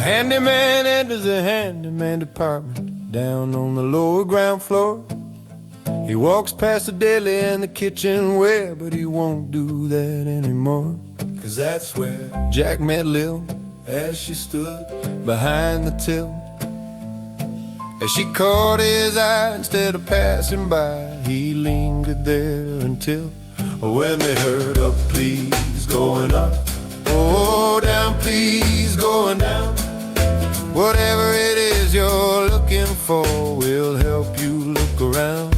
handyman enters the handyman department down on the lower ground floor. He walks past the deli and the kitchenware, but he won't do that anymore. 'Cause that's where Jack met Lil as she stood behind the till. As she caught his eye instead of passing by, he lingered there until when they heard up, please, going up. Oh, down, please, going down. Whatever it is you're looking for, we'll help you look around.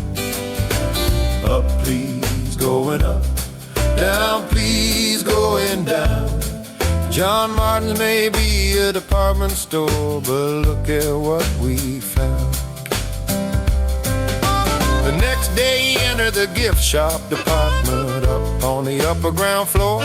Up, please, going up. Down, please, going down. John Martin's may be a department store, but look at what we found. The next day he entered the gift shop department up on the upper ground floor.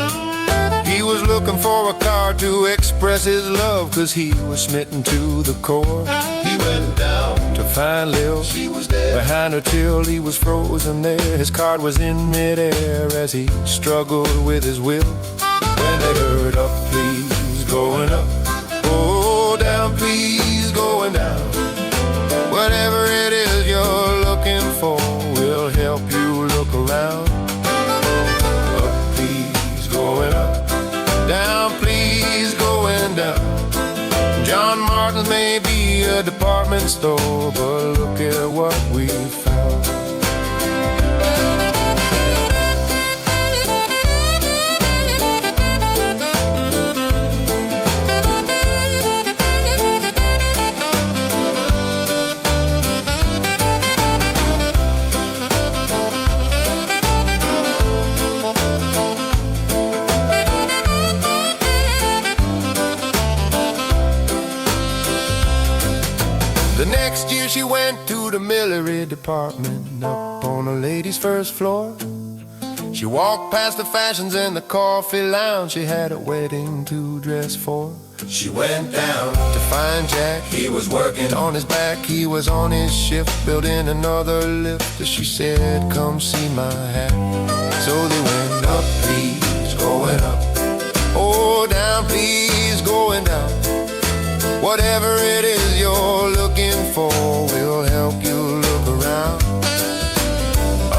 He was looking for a card to express his love, 'cause he was smitten to the core. He went down to find Lil. She was there behind her till he was frozen there. His card was in midair as he struggled with his will. When they heard up, please, going up. Oh, down, please, going down. Whatever it is you're looking for, we'll help you look around. Up, please, going up. Down, please, going down. John Martin's may be a department store, but look at what we found. The next year she went to the millinery department up on the ladies' first floor. She walked past the fashions and the coffee lounge. She had a wedding to dress for. She went down to find Jack. He was working on his back. He was on his shift building another lift. As she said, come see my hat. So they went up, please, going up. Oh, down, please, going down. Whatever it is you're looking for, we'll help you look around.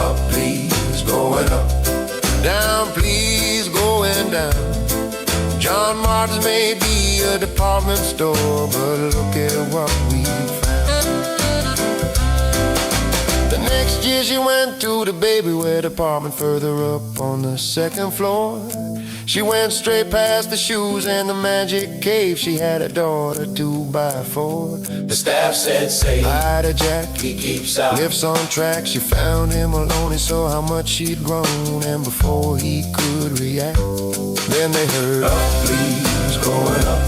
Up, please, going up. Down, please, going down. John Martin's may be a department store, but look at what we found. The next year she went to the baby wear department further up on the second floor. She went straight past the shoes and the magic cave. She had a daughter 2x4. The staff said, say hi to Jack, he keeps out lifts on track. She found him alone and saw how much she'd grown. And before he could react, then they heard up, please, going up.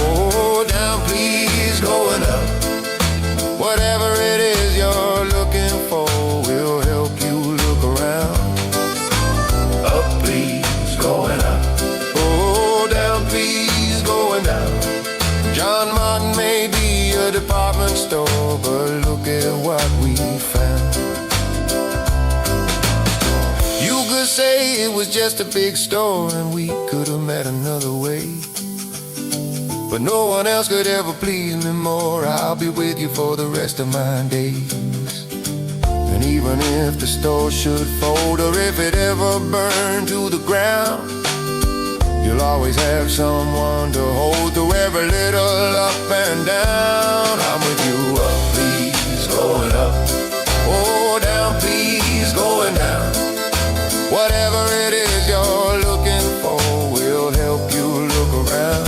Oh, down, please, going up. Whatever it is you're looking for, we'll help you look around. Up, please, going up. John Martin may be a department store, but look at what we found. You could say it was just a big store and we could have met another way, but no one else could ever please me more. I'll be with you for the rest of my days. And even if the store should fold, or if it ever burned to the ground, you'll always have someone to hold through every little up and down. I'm with you, up, please, going up. Oh, down, please, going down. Whatever it is you're looking for, we'll help you look around.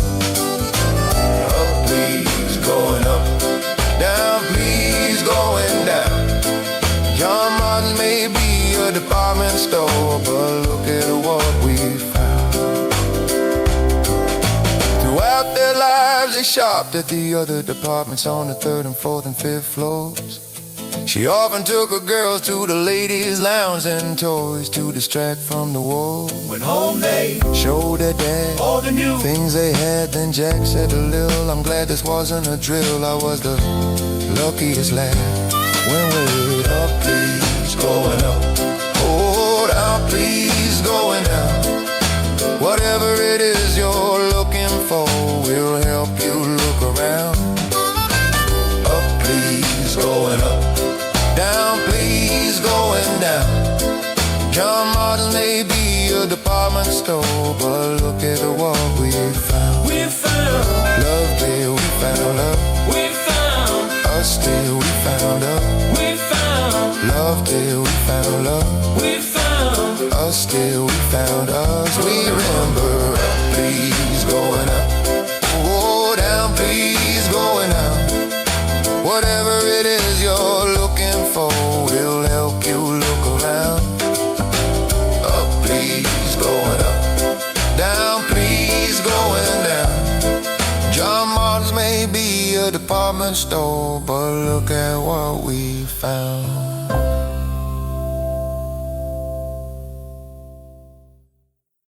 Up, please, going up. Down, please, going down. John Martin may be a department store, but look at what we found. Throughout their lives they shopped at the other departments on the 3rd and 4th and 5th floors. She often took her girls to the ladies' lounge and toys to distract from the war. When home they showed their dad all the new things they had, then Jack said to Lil, I'm glad this wasn't a drill. I was the luckiest lad. When we're up, please, going up. Oh, down, please, going down. Whatever it is you're looking for, we'll help you look around. please, going up. Down, please, going down. John Martin's may be a department store, but look at what we found. We found Love till we found love. We found Us till we found up. We found Love till we found love. We found Us till we found us. We remember up, please, going up. Oh, down, please, going down. Whatever it is you're looking for, we'll help you look around. Up, please, going up. Down, please, going down. John Martin's may be a department store, but look at what we found.